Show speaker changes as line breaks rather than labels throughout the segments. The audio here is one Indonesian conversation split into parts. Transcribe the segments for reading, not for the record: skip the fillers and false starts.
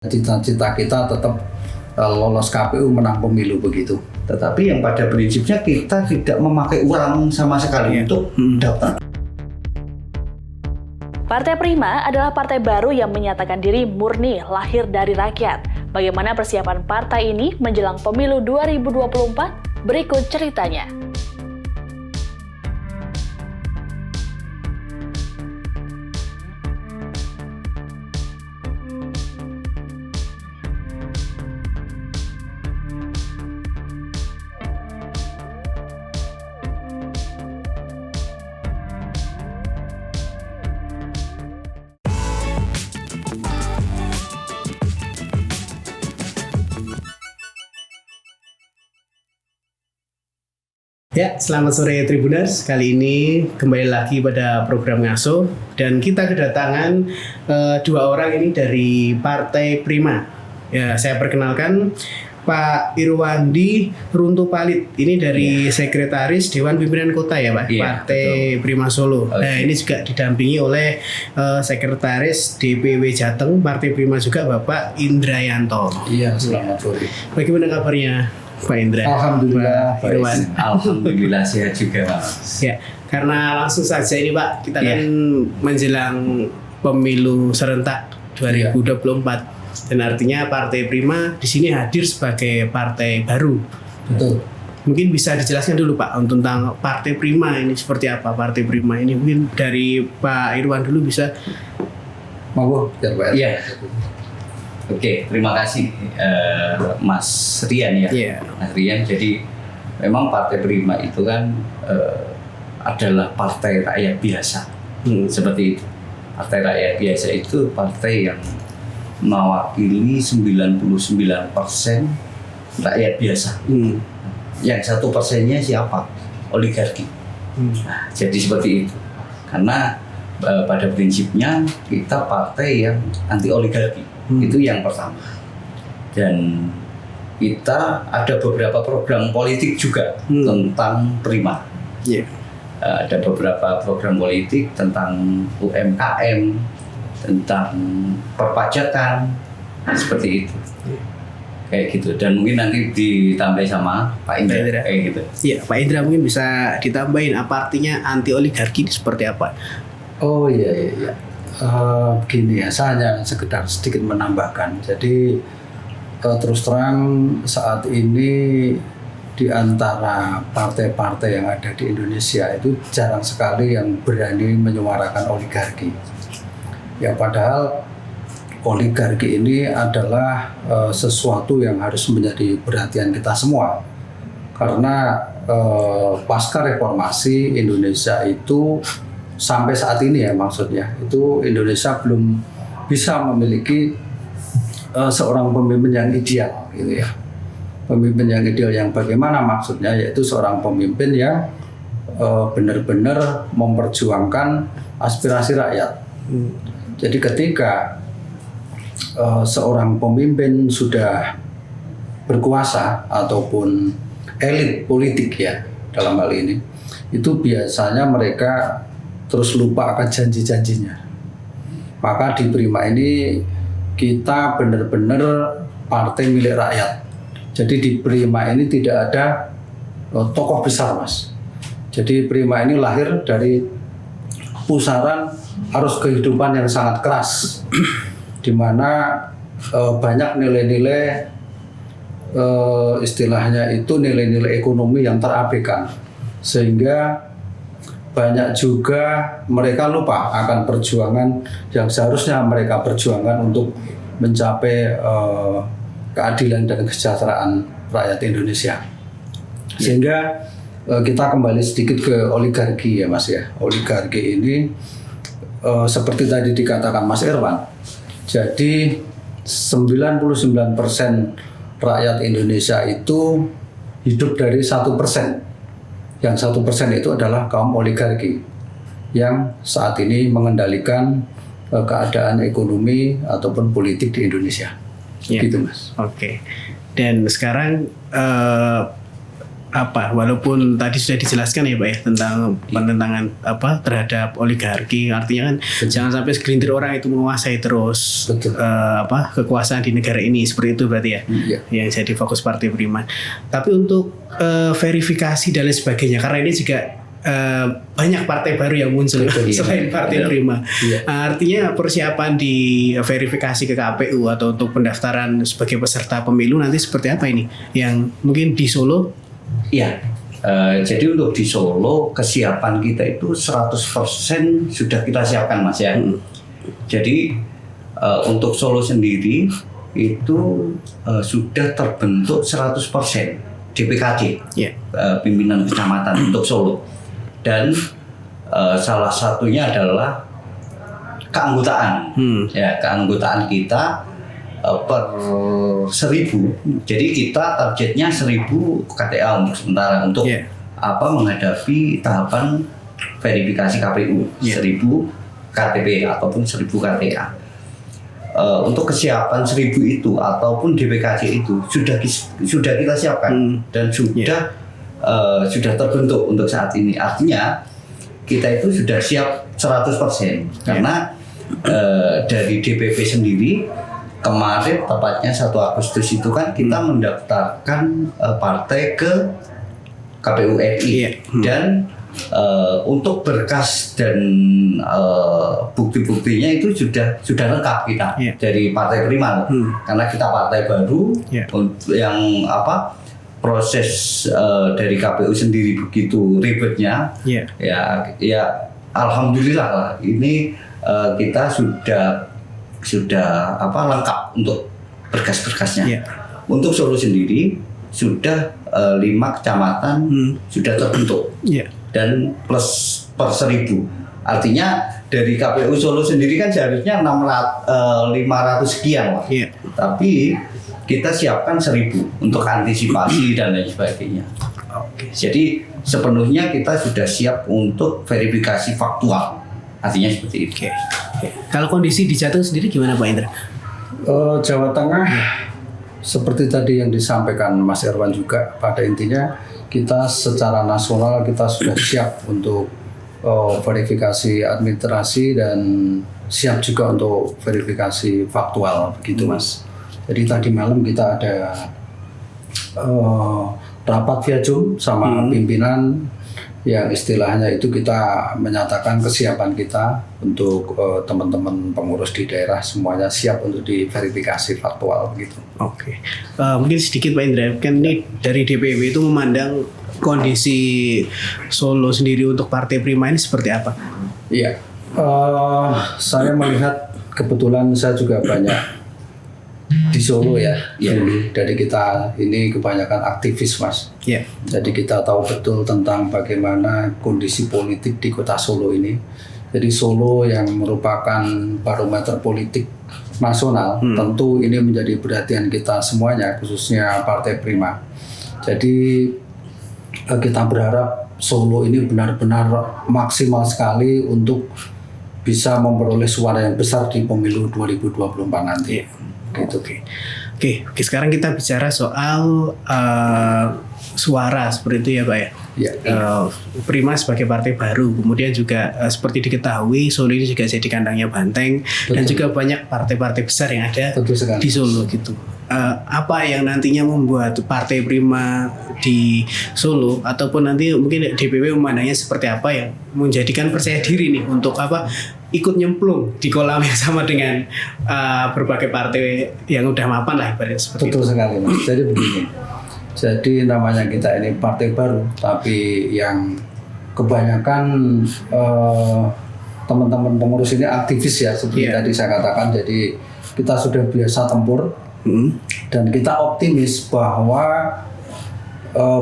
Cita-cita kita tetap lolos KPU, menang pemilu begitu.
Tetapi yang pada prinsipnya kita tidak memakai uang sama sekali untuk daftar.
Partai Prima adalah partai baru yang menyatakan diri murni lahir dari rakyat. Bagaimana persiapan partai ini menjelang pemilu 2024? Berikut ceritanya.
Ya, selamat sore Tribuners. Kali ini kembali lagi pada program Ngaso dan kita kedatangan dua orang ini dari Partai Prima. Ya, saya perkenalkan Pak Irwandi Runtupalit. Ini dari Sekretaris Dewan Pimpinan Kota ya, Pak.
Iya,
Partai
betul.
Prima Solo.
Okay.
Nah, ini juga didampingi oleh Sekretaris DPW Jateng Partai Prima juga, Bapak Indrayanto.
Iya, selamat sore.
Bagaimana kabarnya, Pak Indra?
Alhamdulillah,
Pak Irwan.
Alhamdulillah sehat juga, Mas.
Ya, karena langsung saja ini Pak, kita kan menjelang pemilu serentak 2024 dan artinya Partai Prima di sini hadir sebagai partai baru.
Betul.
Mungkin bisa dijelaskan dulu Pak tentang Partai Prima ini seperti apa Partai Prima ini, mungkin dari Pak Irwan dulu bisa.
Monggo, biar Pak.
Iya. Oke, terima kasih Mas Rian ya.
Iya.
Mas Rian, jadi memang Partai Prima itu kan adalah partai rakyat biasa. Seperti itu. Partai rakyat biasa itu partai yang mewakili 99% rakyat biasa. Yang 1%-nya siapa? Oligarki. Nah, jadi seperti itu. Karena pada prinsipnya kita partai yang anti oligarki. Itu yang pertama. Dan kita ada beberapa program politik juga tentang Prima. Ada beberapa program politik tentang UMKM, tentang perpajakan, seperti itu. Kayak gitu. Dan mungkin nanti ditambah sama Pak Indra. Kayak gitu.
Iya, Pak Indra mungkin bisa ditambahin apa artinya anti oligarki ini seperti apa?
Oh iya. Begini ya, saya hanya sekedar sedikit menambahkan. Jadi terus terang saat ini di antara partai-partai yang ada di Indonesia itu jarang sekali yang berani menyuarakan oligarki. Ya padahal oligarki ini adalah sesuatu yang harus menjadi perhatian kita semua. Karena pasca reformasi Indonesia itu sampai saat ini ya maksudnya itu Indonesia belum bisa memiliki seorang pemimpin yang ideal gitu ya. Pemimpin yang ideal yang bagaimana maksudnya, yaitu seorang pemimpin yang benar-benar memperjuangkan aspirasi rakyat. Jadi ketika seorang pemimpin sudah berkuasa ataupun elit politik ya dalam hal ini, itu biasanya mereka terus lupa akan janji-janjinya. Maka di Prima ini kita benar-benar partai milik rakyat. Jadi di Prima ini tidak ada tokoh besar, Mas. Jadi Prima ini lahir dari pusaran arus kehidupan yang sangat keras, di mana banyak nilai-nilai istilahnya itu nilai-nilai ekonomi yang terabaikan, sehingga banyak juga mereka lupa akan perjuangan yang seharusnya mereka perjuangkan untuk mencapai keadilan dan kesejahteraan rakyat Indonesia. Sehingga kita kembali sedikit ke oligarki ya Mas ya. Oligarki ini seperti tadi dikatakan Mas Irwan, jadi 99% rakyat Indonesia itu hidup dari 1%. Yang 1% itu adalah kaum oligarki yang saat ini mengendalikan keadaan ekonomi ataupun politik di Indonesia. Gitu Mas.
Oke. Dan sekarang apa, walaupun tadi sudah dijelaskan ya Pak ya tentang penentangan apa terhadap oligarki, artinya kan jangan sampai segelintir orang itu menguasai terus apa kekuasaan di negara ini, seperti itu berarti ya, yang jadi fokus Partai Prima. Tapi untuk verifikasi dan lain sebagainya, karena ini juga banyak partai baru yang muncul selain Partai Prima. Artinya persiapan di verifikasi ke KPU atau untuk pendaftaran sebagai peserta pemilu nanti seperti apa ini? Yang mungkin di Solo?
Iya. Jadi untuk di Solo kesiapan kita itu 100% sudah kita siapkan Mas ya. Jadi untuk Solo sendiri itu sudah terbentuk 100% DPKJ, pimpinan kecamatan untuk Solo. Dan salah satunya adalah keanggotaan. Ya, keanggotaan kita per 1.000. Jadi kita targetnya 1.000 KTA untuk sementara untuk menghadapi tahapan verifikasi KPU 1.000 KTP ataupun 1.000 KTA. Untuk kesiapan 1.000 itu ataupun DPKJ itu sudah kita siapkan dan sudah terbentuk untuk saat ini. Artinya kita itu sudah siap 100% karena dari DPP sendiri kemarin tepatnya 1 Agustus itu kan kita mendaftarkan partai ke KPU RI dan untuk berkas dan bukti-buktinya itu sudah lengkap kita dari Partai Prima karena kita partai baru yang proses dari KPU sendiri begitu ribetnya ya alhamdulillah lah ini kita sudah lengkap untuk berkas-berkasnya. Untuk Solo sendiri sudah 5 kecamatan sudah terbentuk dan plus per 1.000. Artinya dari KPU Solo sendiri kan seharusnya 500 sekian lah. Tapi kita siapkan 1.000 untuk antisipasi dan lain sebagainya. Jadi sepenuhnya kita sudah siap untuk verifikasi faktual. Artinya seperti itu.
Kalau kondisi di Jateng sendiri gimana Pak Indra?
Jawa Tengah seperti tadi yang disampaikan Mas Irwan juga, pada intinya kita secara nasional kita sudah siap untuk verifikasi administrasi dan siap juga untuk verifikasi faktual begitu Mas. Jadi tadi malam kita ada rapat via Zoom sama pimpinan yang istilahnya itu kita menyatakan kesiapan kita untuk teman-teman pengurus di daerah semuanya siap untuk diverifikasi faktual begitu.
Mungkin sedikit Pak Indra, kan ini dari DPP itu memandang kondisi Solo sendiri untuk Partai Prima ini seperti apa?
Iya, saya melihat kebetulan saya juga banyak di Solo ya. Dari kita ini kebanyakan aktivis Mas. Jadi kita tahu betul tentang bagaimana kondisi politik di kota Solo ini. Jadi Solo yang merupakan barometer politik nasional, tentu ini menjadi perhatian kita semuanya, khususnya Partai Prima. Jadi kita berharap Solo ini benar-benar maksimal sekali untuk bisa memperoleh suara yang besar di pemilu 2024 nanti. Oke, sekarang kita bicara soal suara seperti itu ya Pak ya. Prima sebagai partai baru, kemudian juga seperti diketahui Solo ini juga jadi kandangnya Banteng. Dan juga banyak partai-partai besar yang ada di Solo gitu. Apa yang nantinya membuat Partai Prima di Solo ataupun nanti mungkin DPP memandangnya seperti apa yang menjadikan percaya diri nih untuk ikut nyemplung di kolam yang sama dengan berbagai partai yang udah mapan lah ibaratnya seperti itu. Betul sekali Mas. Jadi begini. Jadi namanya kita ini partai baru, tapi yang kebanyakan teman-teman pengurus ini aktivis ya seperti tadi saya katakan. Jadi kita sudah biasa tempur dan kita optimis bahwa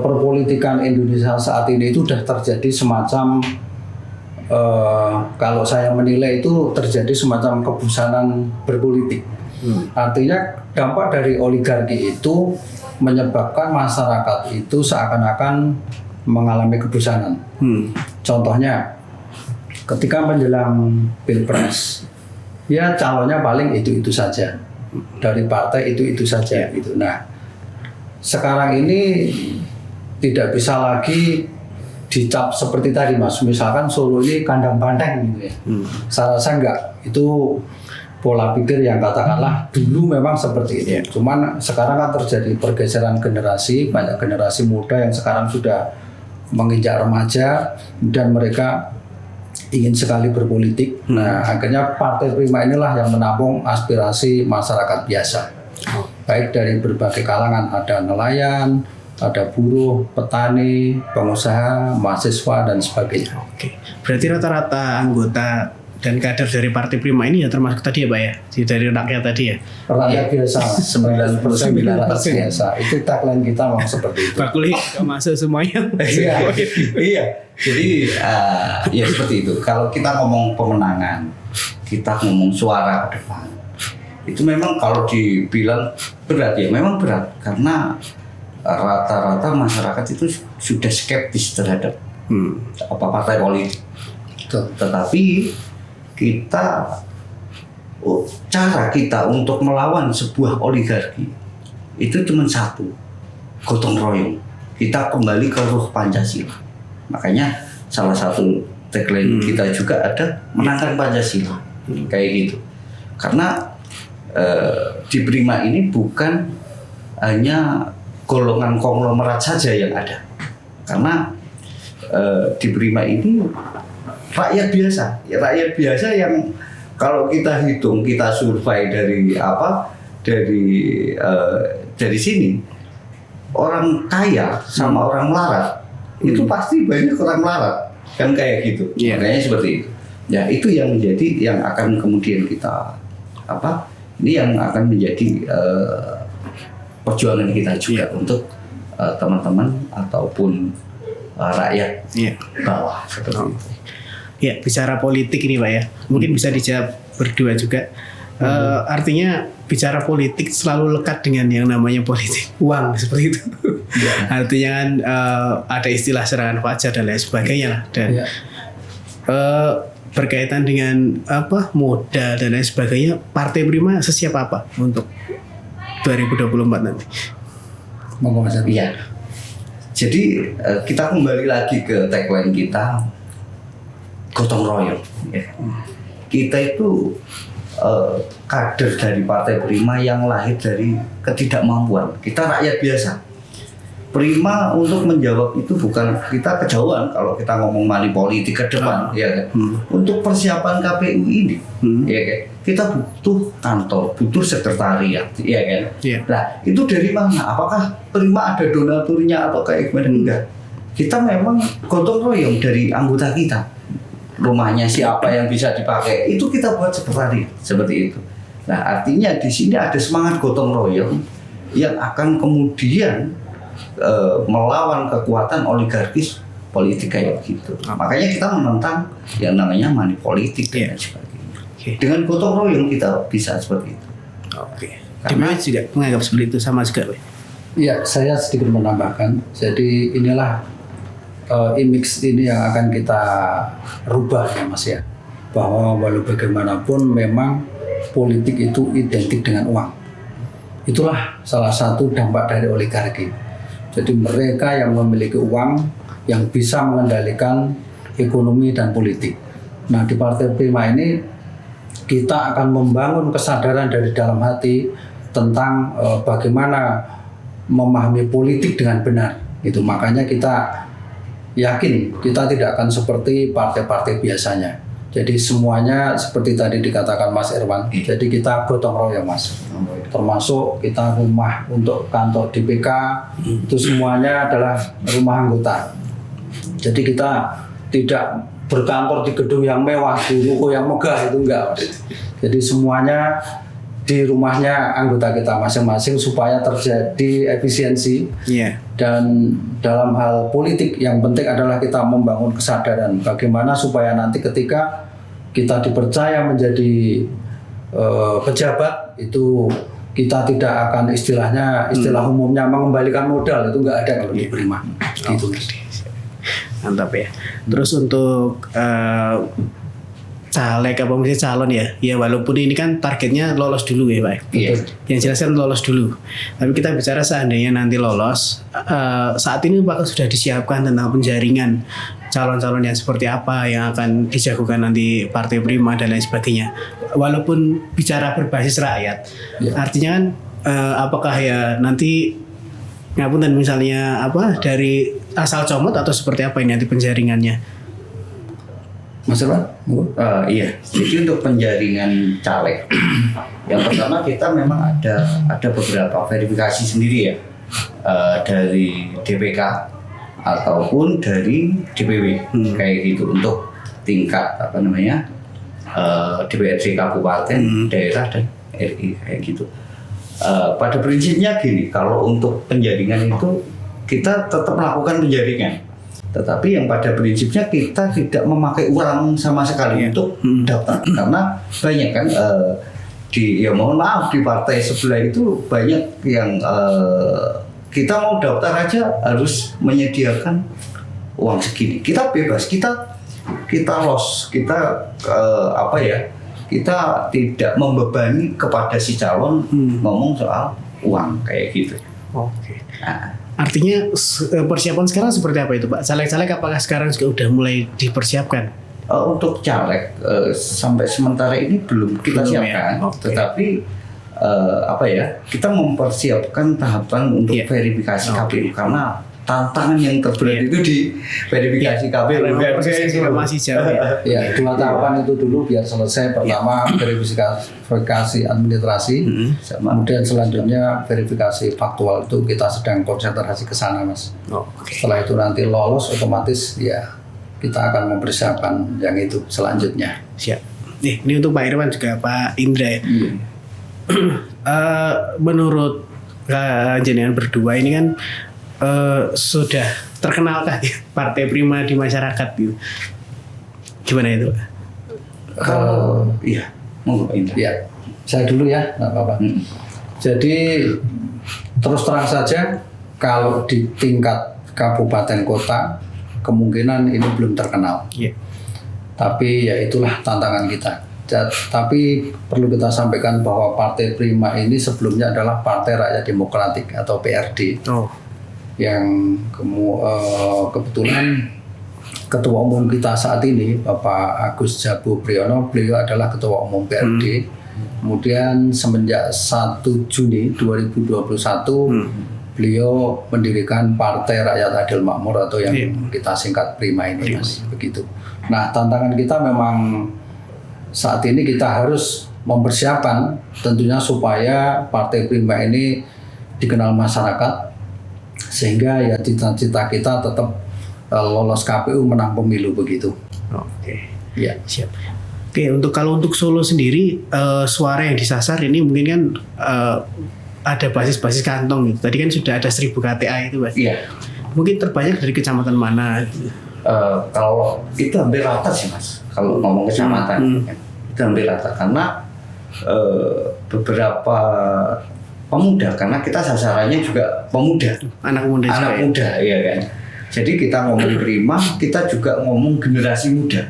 perpolitikan Indonesia saat ini itu sudah terjadi semacam kalau saya menilai itu terjadi semacam kebusanan berpolitik. Artinya dampak dari oligarki itu menyebabkan masyarakat itu seakan-akan mengalami kebusanan. Contohnya ketika menjelang Pilpres, ya calonnya paling itu saja dari partai itu saja. Gitu. Nah, sekarang ini tidak bisa lagi dicap seperti tadi Mas. Misalkan Solo ini kandang banteng gitu ya. Saya rasa enggak. Itu pola pikir yang katakanlah dulu memang seperti itu. Cuman sekarang kan terjadi pergeseran generasi, banyak generasi muda yang sekarang sudah menginjak remaja dan mereka ingin sekali berpolitik. Nah, akhirnya Partai Prima inilah yang menampung aspirasi masyarakat biasa. Baik dari berbagai kalangan, ada nelayan, ada buruh, petani, pengusaha, mahasiswa dan sebagainya.
Oke. Berarti rata-rata anggota dan kader dari Partai Prima ini ya termasuk tadi ya Pak ya, dari rakyat tadi ya.
Rakyat biasa, 99% rakyat biasa. Itu tagline kita memang seperti itu.
Pak Kuli nggak masuk semuanya.
Iya. Jadi ya seperti itu. Kalau kita ngomong pemenangan, kita ngomong suara ke depan, itu memang kalau dibilang berat ya, memang berat karena rata-rata masyarakat itu sudah skeptis terhadap partai politik. Tetapi cara kita untuk melawan sebuah oligarki itu cuma satu, gotong royong. Kita kembali ke ruh Pancasila. Makanya salah satu tagline kita juga ada menangkan Pancasila, kayak gitu. Karena di Prima ini bukan hanya golongan konglomerat saja yang ada, karena di Prima ini rakyat biasa yang kalau kita hitung, kita survei dari sini, orang kaya sama orang melarat itu pasti banyak orang melarat, kan kayak gitu. Makanya seperti itu. Ya itu yang menjadi yang akan kemudian kita ini yang akan menjadi perjuangan kita juga untuk teman-teman ataupun rakyat bawah seperti itu.
Ya, bicara politik ini Pak ya, mungkin bisa dijawab berdua juga. Artinya bicara politik selalu lekat dengan yang namanya politik uang seperti itu. Artinya kan ada istilah serangan fajar dan lain sebagainya lah. Dan berkaitan dengan modal dan lain sebagainya, Partai Prima sesiap apa untuk 2024 nanti?
Iya. Jadi kita kembali lagi ke tagline kita, gotong royong. Kita itu kader dari Partai Prima yang lahir dari ketidakmampuan. Kita rakyat biasa. Prima untuk menjawab itu bukan kita kejauhan kalau kita ngomong money politik ke depan, ya kan. Untuk persiapan KPU ini, ya kan. Kita butuh kantor, butuh sekretariat, ya kan. Nah, itu dari mana? Apakah Prima ada donaturnya atau kayak gimana? Enggak. Kita memang gotong royong dari anggota kita. Rumahnya siapa yang bisa dipakai, itu kita buat sekretariat seperti itu. Nah, artinya di sini ada semangat gotong royong yang akan kemudian melawan kekuatan oligarkis politik kayak gitu. Makanya kita menentang yang namanya money politik dan sebagainya. Dengan gotong royong kita bisa seperti itu.
Karena juga menganggap seperti itu sama juga.
Iya, saya sedikit menambahkan. Jadi inilah image ini yang akan kita rubah ya Mas ya. Bahwa walau bagaimanapun memang politik itu identik dengan uang. Itulah salah satu dampak dari oligarki. Jadi mereka yang memiliki uang yang bisa mengendalikan ekonomi dan politik. Nah, di Partai Prima ini kita akan membangun kesadaran dari dalam hati tentang bagaimana memahami politik dengan benar. Itu makanya kita yakin kita tidak akan seperti partai-partai biasanya. Jadi semuanya seperti tadi dikatakan Mas Irwan. Jadi kita gotong royong Mas. Termasuk kita rumah untuk kantor DPK itu semuanya adalah rumah anggota. Jadi kita tidak berkantor di gedung yang mewah, di ruko yang megah, itu enggak. Jadi semuanya di rumahnya anggota kita masing-masing supaya terjadi efisiensi. Dan dalam hal politik yang penting adalah kita membangun kesadaran bagaimana supaya nanti ketika kita dipercaya menjadi pejabat itu kita tidak akan istilah umumnya mengembalikan modal, itu nggak ada kalau di Prima. Gitu.
Mantap ya. Terus untuk caleg apa misalnya calon ya walaupun ini kan targetnya lolos dulu ya Pak.
Iya.
Yang jelas kan lolos dulu. Tapi kita bicara seandainya nanti lolos, saat ini apakah sudah disiapkan tentang penjaringan calon-calon yang seperti apa yang akan dijagokan nanti Partai Prima dan lain sebagainya. Walaupun bicara berbasis rakyat, artinya kan apakah ya nanti ngapunten misalnya dari asal comot atau seperti apa ini nanti penjaringannya?
Mas Irwan?
Iya, jadi untuk penjaringan caleg, yang pertama kita memang ada beberapa verifikasi sendiri ya, dari DPK ataupun dari DPW kayak gitu untuk tingkat DPRD kabupaten, daerah dan RI kayak gitu. Pada prinsipnya gini, kalau untuk penjaringan itu kita tetap melakukan penjaringan. Tetapi yang pada prinsipnya kita tidak memakai uang sama sekali untuk daftar, karena banyak kan mohon maaf di partai sebelah itu banyak yang kita mau daftar aja harus menyediakan uang segini. Kita bebas, kita los, kita kita tidak membebani kepada si calon ngomong soal uang kayak gitu.
Oke. Artinya persiapan sekarang seperti apa itu Pak? Caleg-caleg apakah sekarang juga udah mulai dipersiapkan?
Untuk caleg sampai sementara ini belum kita siapkan, tetapi kita mempersiapkan tahapan untuk verifikasi KPU karena tantangan yang terberat itu di verifikasi KPU.
Prosesnya masih jauh ya.
Ya, 2 tahapan itu dulu biar selesai. Pertama verifikasi administrasi, kemudian selanjutnya verifikasi faktual, itu kita sedang konsentrasi ke sana Mas. Setelah itu nanti lolos otomatis ya kita akan mempersiapkan yang itu selanjutnya.
Siap. Ini untuk Pak Irwan juga Pak Indra ya. Menurut jenengan berdua ini kan sudah terkenalkah Partai Prima di masyarakat gitu? Gimana itu Pak?
Iya, monggo Indra.
Ya, saya dulu ya, nggak apa-apa. Jadi terus terang saja kalau di tingkat kabupaten kota kemungkinan ini belum terkenal. Tapi ya itulah tantangan kita. Tapi perlu kita sampaikan bahwa Partai Prima ini sebelumnya adalah Partai Rakyat Demokratik atau PRD. Yang kebetulan ketua umum kita saat ini Bapak Agus Jabu Priyono, beliau adalah ketua umum PRD. Kemudian semenjak 1 Juni 2021 beliau mendirikan Partai Rakyat Adil Makmur atau yang kita singkat Prima ini Mas, begitu. Nah, tantangan kita memang saat ini kita harus mempersiapkan tentunya supaya Partai Prima ini dikenal masyarakat, sehingga ya cita-cita kita tetap lolos KPU, menang pemilu begitu.
Oke.
Ya,
siap. Oke, kalau untuk Solo sendiri suara yang disasar ini mungkin kan ada basis-basis kantong gitu. Tadi kan sudah ada 1000 KTA itu Mas.
Iya.
Mungkin terbanyak dari kecamatan mana?
Kalau itu hampir rata sih Mas. Kalau ngomong kecamatan itu hampir rata karena beberapa pemuda, karena kita sasarannya juga pemuda,
anak muda,
ya kan. Jadi kita ngomong Prima, kita juga ngomong generasi muda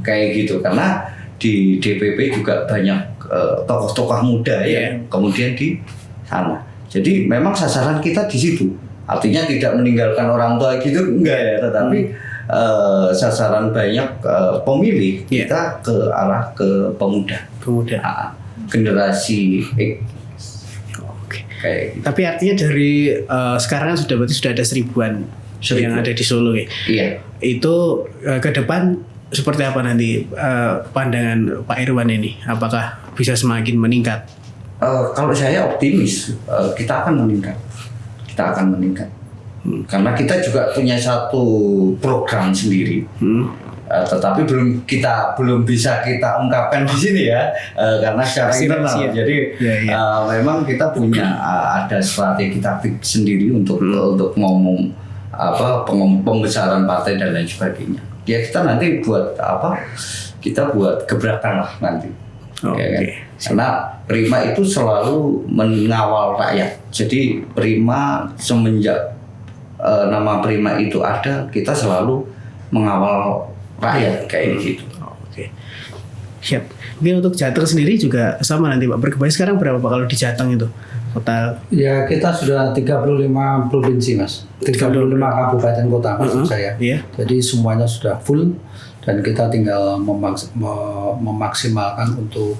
kayak gitu, karena di DPP juga banyak tokoh-tokoh muda ya, kemudian di sana. Jadi memang sasaran kita di situ. Artinya tidak meninggalkan orang tua gitu enggak ya, tetapi sasaran banyak pemilih kita ke arah ke pemuda. Generasi kayak gitu.
Tapi artinya dari sekarang kan sudah ada 1000-an yang ada di Solo ya.
Iya.
Itu ke depan seperti apa nanti pandangan Pak Irwan ini? Apakah bisa semakin meningkat?
Kalau saya optimis kita akan meningkat. Karena kita juga punya satu program sendiri. Tetapi belum bisa kita ungkapkan di sini ya, karena secara internal. Jadi memang kita punya ada strategi taktik sendiri untuk ngomong pembesaran partai dan lain sebagainya. Ya kita nanti buat kita buat gebrakan lah nanti. Ya kan? Karena Prima itu selalu mengawal rakyat. Jadi Prima semenjak nama Prima itu ada, kita selalu mengawal rakyat kayak gitu.
Siap. Mungkin untuk Jateng sendiri juga sama nanti Pak. Berkebaya sekarang berapa Pak kalau di Jateng itu total?
Ya kita sudah 35 provinsi Mas, 35 kabupaten kota maksud saya.
Iya.
Jadi semuanya sudah full dan kita tinggal memaksimalkan untuk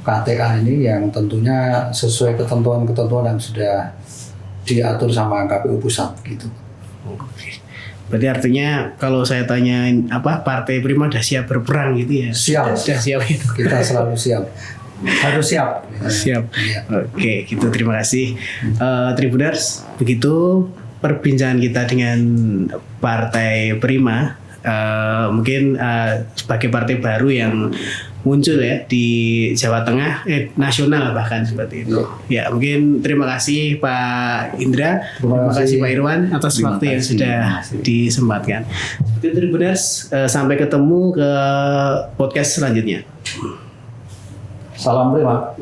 KTA ini yang tentunya sesuai ketentuan-ketentuan yang sudah diatur sama KPU pusat gitu.
Oke. Berarti artinya kalau saya tanyain Partai Prima udah siap berperang gitu ya?
Siap.
Sudah siap itu.
Kita selalu siap. Harus siap.
Siap.
Iya.
Oke, gitu terima kasih. Tribuners, begitu perbincangan kita dengan Partai Prima. Mungkin sebagai partai baru yang muncul ya di Jawa Tengah, nasional bahkan seperti itu. Ya, mungkin terima kasih Pak Indra, terima kasih Pak Irwan atas waktu yang sudah disempatkan. Itu Tribuners, sampai ketemu ke podcast selanjutnya.
Salam Prima.